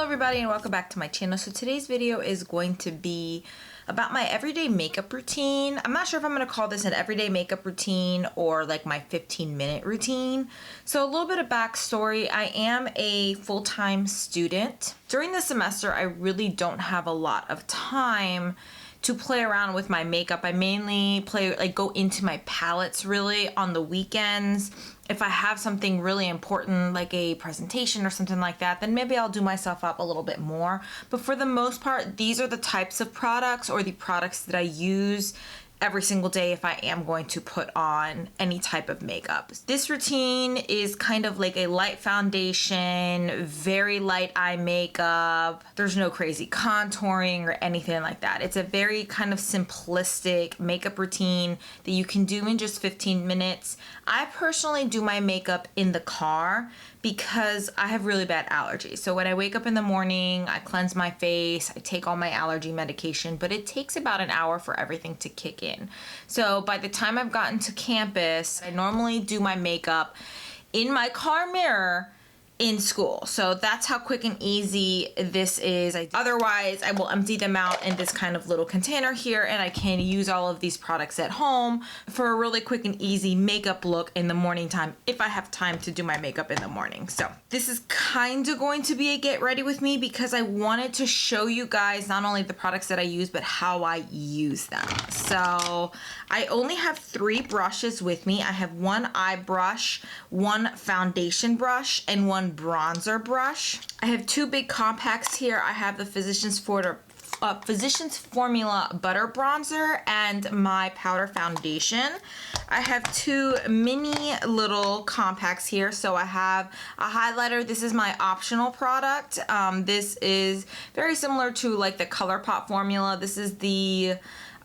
everybody and welcome back to my channel. So today's video is going to be about my everyday makeup routine. I'm not sure if I'm going to call this an everyday makeup routine or like my 15-minute routine. So a little bit of backstory. I am a full-time student. During the semester, I really don't have a lot of time to play around with my makeup. I mainly go into my palettes really on the weekends. If I have something really important like a presentation or something like that, then maybe I'll do myself up a little bit more. But for the most part, these are the types of products or the products that I use every single day if I am going to put on any type of makeup. This routine is kind of like a light foundation, very light eye makeup. There's no crazy contouring or anything like that. It's a very kind of simplistic makeup routine that you can do in just 15 minutes. I personally do my makeup in the car because I have really bad allergies. So when I wake up in the morning, I cleanse my face, I take all my allergy medication, but it takes about an hour for everything to kick in. So by the time I've gotten to campus, I normally do my makeup in my car mirror in school. So that's how quick and easy this is. Otherwise, I will empty them out in this kind of little container here, and I can use all of these products at home for a really quick and easy makeup look in the morning time if I have time to do my makeup in the morning. So this is kind of going to be a get ready with me because I wanted to show you guys not only the products that I use, but how I use them. So I only have 3 brushes with me. I have one eye brush, one foundation brush, and one bronzer brush. I have 2 big compacts here. I have the Physicians Formula Butter Bronzer and my powder foundation. I have 2 mini little compacts here. So I have a highlighter. This is my optional product. This is very similar to like the ColourPop formula. This is the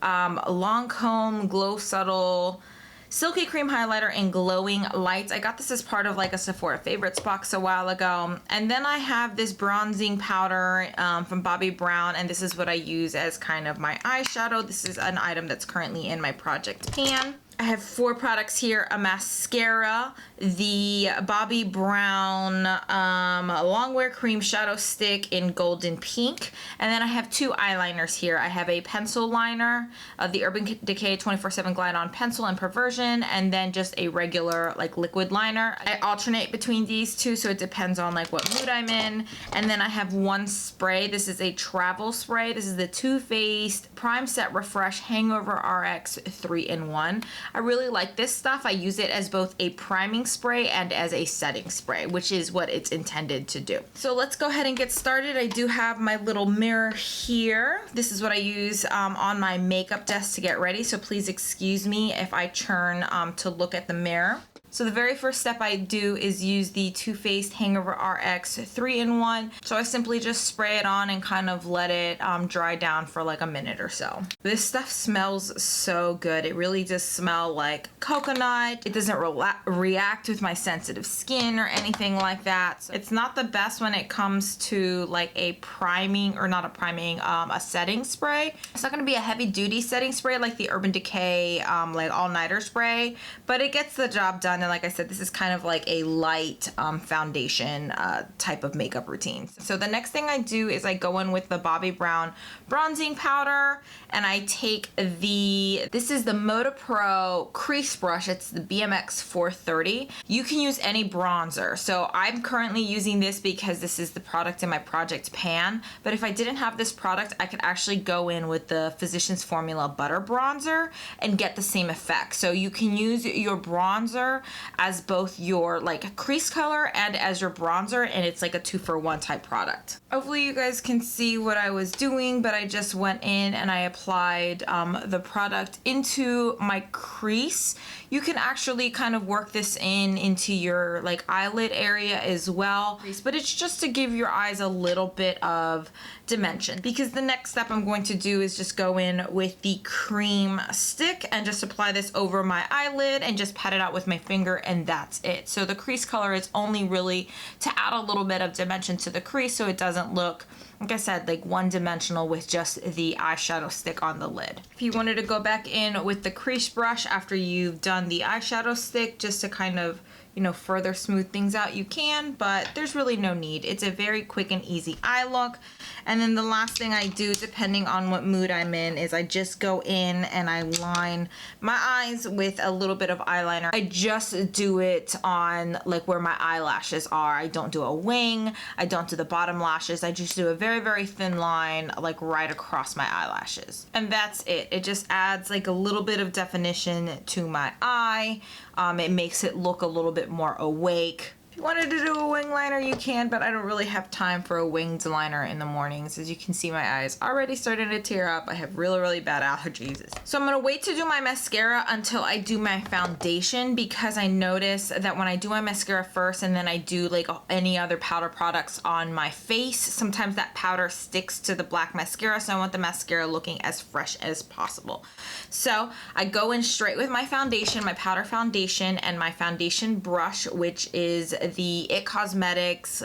Lancome Glow Subtle Silky Cream Highlighter in Glowing Lights. I got this as part of like a Sephora Favorites box a while ago. And then I have this bronzing powder from Bobbi Brown, and this is what I use as kind of my eyeshadow. This is an item that's currently in my project pan. I have 4 products here: a mascara, the Bobbi Brown Longwear Cream Shadow Stick in Golden Pink, and then I have 2 eyeliners here. I have a pencil liner, the Urban Decay 24/7 Glide On Pencil in Perversion, and then just a regular like liquid liner. I alternate between these 2, so it depends on like what mood I'm in. And then I have 1 spray. This is a travel spray. This is the Too Faced Prime Set Refresh Hangover RX 3-in-1. I really like this stuff. I use it as both a priming spray and as a setting spray, which is what it's intended to do. So let's go ahead and get started. I do have my little mirror here. This is what I use on my makeup desk to get ready. So please excuse me if I turn to look at the mirror. So the very first step I do is use the Too Faced Hangover RX 3-in-1. So I simply just spray it on and kind of let it dry down for like a minute or so. This stuff smells so good. It really does smell like coconut. It doesn't react with my sensitive skin or anything like that. So it's not the best when it comes to like a priming, or not a priming, a setting spray. It's not going to be a heavy duty setting spray like the Urban Decay like all-nighter spray, but it gets the job done. And like I said, this is kind of like a light foundation type of makeup routine. So the next thing I do is I go in with the Bobbi Brown bronzing powder, and I take this is the Moda Pro crease brush. It's the BMX 430. You can use any bronzer. So I'm currently using this because this is the product in my project pan. But if I didn't have this product, I could actually go in with the Physicians Formula Butter Bronzer and get the same effect. So you can use your bronzer as both your like crease color and as your bronzer, and it's like a 2-for-1 type product. Hopefully you guys can see what I was doing, but I just went in and I applied the product into my crease. You can actually kind of work this into your like eyelid area as well, but it's just to give your eyes a little bit of dimension, because the next step I'm going to do is just go in with the cream stick and just apply this over my eyelid and just pat it out with my finger, and that's it. So the crease color is only really to add a little bit of dimension to the crease so it doesn't look, like I said, like one-dimensional with just the eyeshadow stick on the lid. If you wanted to go back in with the crease brush after you've done the eyeshadow stick, just to kind of you know, further smooth things out, you can, but there's really no need. It's a very quick and easy eye look. And then the last thing I do, depending on what mood I'm in, is I just go in and I line my eyes with a little bit of eyeliner. I just do it on like where my eyelashes are. I don't do a wing. I don't do the bottom lashes. I just do a very, very thin line like right across my eyelashes. And that's it. It just adds like a little bit of definition to my eye. It makes it look a little bit more awake. If you wanted to do a wing liner, you can, but I don't really have time for a winged liner in the mornings. As you can see, my eyes already starting to tear up. I have really, really bad allergies. So I'm gonna wait to do my mascara until I do my foundation, because I notice that when I do my mascara first and then I do like any other powder products on my face, sometimes that powder sticks to the black mascara, so I want the mascara looking as fresh as possible. So I go in straight with my foundation, my powder foundation, and my foundation brush, which is the It Cosmetics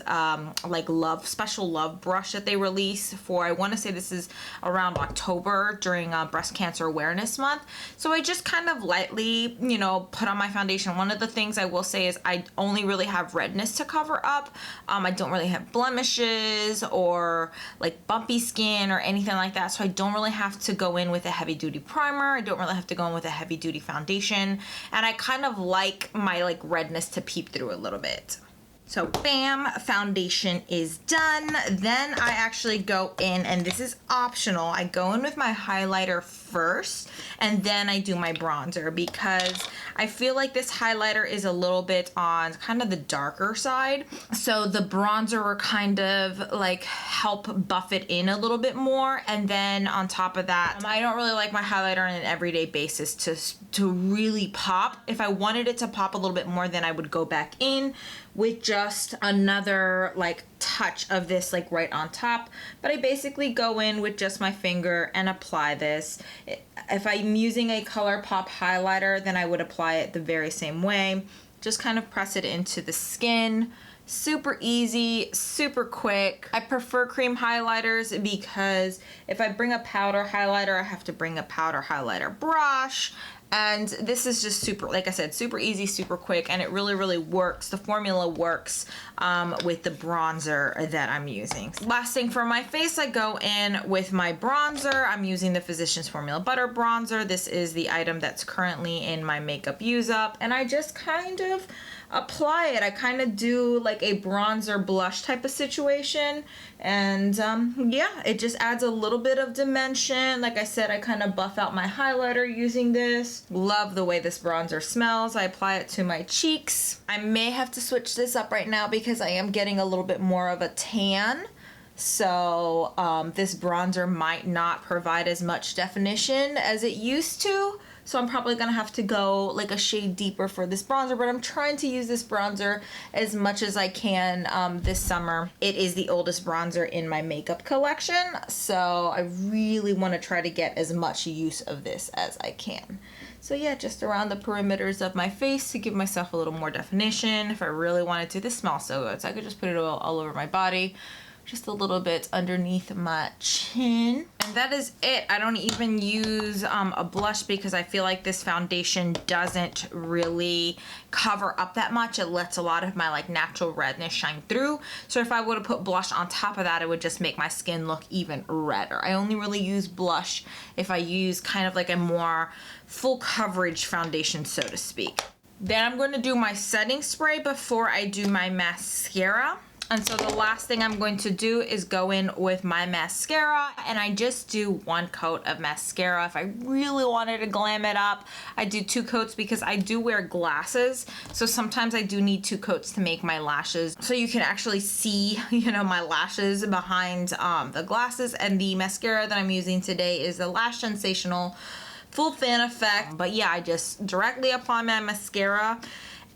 like special love brush that they release for, I want to say this is around October during Breast Cancer Awareness Month. So I just kind of lightly, you know, put on my foundation. One of the things I will say is I only really have redness to cover up. I don't really have blemishes or like bumpy skin or anything like that. So I don't really have to go in with a heavy duty primer. I don't really have to go in with a heavy duty foundation. And I kind of like my like redness to peep through a little bit. So bam, foundation is done. Then I actually go in, and this is optional, I go in with my highlighter first, and then I do my bronzer, because I feel like this highlighter is a little bit on kind of the darker side. So the bronzer will kind of like help buff it in a little bit more. And then on top of that, I don't really like my highlighter on an everyday basis to really pop. If I wanted it to pop a little bit more, then I would go back in with just another like touch of this like right on top. But I basically go in with just my finger and apply this. If I'm using a ColourPop highlighter, then I would apply it the very same way. Just kind of press it into the skin. Super easy, super quick. I prefer cream highlighters because if I bring a powder highlighter, I have to bring a powder highlighter brush. And this is just super, like I said, super easy, super quick, and it really, really works. The formula works with the bronzer that I'm using. Last thing for my face, I go in with my bronzer. I'm using the Physicians Formula Butter Bronzer. This is the item that's currently in my makeup use up, and I just kind of apply it. I kind of do like a bronzer blush type of situation, and yeah, it just adds a little bit of dimension. Like I said, I kind of buff out my highlighter using this. Love the way this bronzer smells. I apply it to my cheeks. I may have to switch this up right now because I am getting a little bit more of a tan. So this bronzer might not provide as much definition as it used to. So I'm probably gonna have to go like a shade deeper for this bronzer, but I'm trying to use this bronzer as much as I can this summer. It is the oldest bronzer in my makeup collection, so I really wanna try to get as much use of this as I can. So yeah, just around the perimeters of my face to give myself a little more definition. If I really wanted to, this smells so good, so I could just put it all over my body. Just a little bit underneath my chin. And that is it. I don't even use a blush because I feel like this foundation doesn't really cover up that much. It lets a lot of my like natural redness shine through. So if I would have put blush on top of that, it would just make my skin look even redder. I only really use blush if I use kind of like a more full coverage foundation, so to speak. Then I'm going to do my setting spray before I do my mascara. And so the last thing I'm going to do is go in with my mascara, and I just do one coat of mascara. If I really wanted to glam it up, I do 2 coats because I do wear glasses. So sometimes I do need 2 coats to make my lashes so you can actually see, you know, my lashes behind the glasses. And the mascara that I'm using today is the Lash Sensational Full Fan Effect. But yeah, I just directly apply my mascara,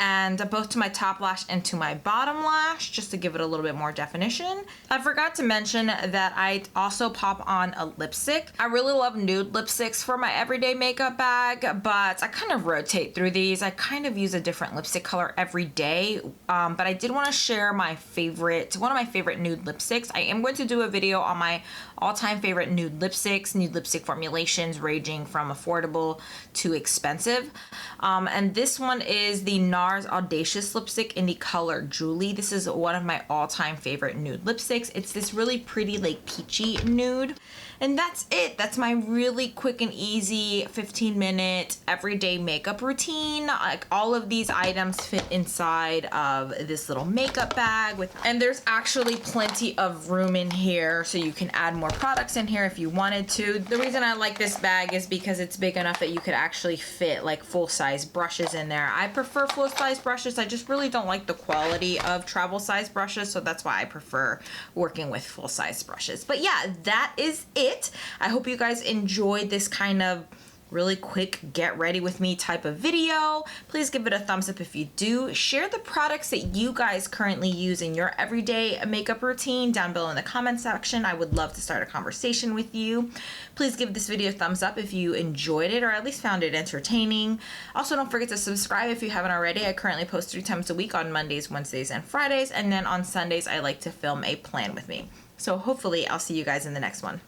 and both to my top lash and to my bottom lash, just to give it a little bit more definition. I forgot to mention that I also pop on a lipstick. I really love nude lipsticks for my everyday makeup bag, but I kind of rotate through these. I kind of use a different lipstick color every day, but I did want to share my favorite, one of my favorite nude lipsticks. I am going to do a video on my all-time favorite nude lipsticks, nude lipstick formulations ranging from affordable to expensive. And this one is the NARS NARS Audacious lipstick in the color Julie. This is one of my all-time favorite nude lipsticks. It's this really pretty like peachy nude. And that's it. That's my really quick and easy 15-minute everyday makeup routine. Like all of these items fit inside of this little makeup bag and there's actually plenty of room in here so you can add more products in here if you wanted to. The reason I like this bag is because it's big enough that you could actually fit like full-size brushes in there. I prefer full-size brushes. I just really don't like the quality of travel-size brushes, so that's why I prefer working with full-size brushes. But yeah, that is it. I hope you guys enjoyed this kind of really quick get ready with me type of video. Please give it a thumbs up if you do. Share the products that you guys currently use in your everyday makeup routine down below in the comment section. I would love to start a conversation with you. Please give this video a thumbs up if you enjoyed it or at least found it entertaining. Also, don't forget to subscribe if you haven't already. I currently post 3 times a week on Mondays, Wednesdays, and Fridays, and then on Sundays I like to film a plan with me. So hopefully I'll see you guys in the next one.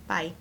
Bye.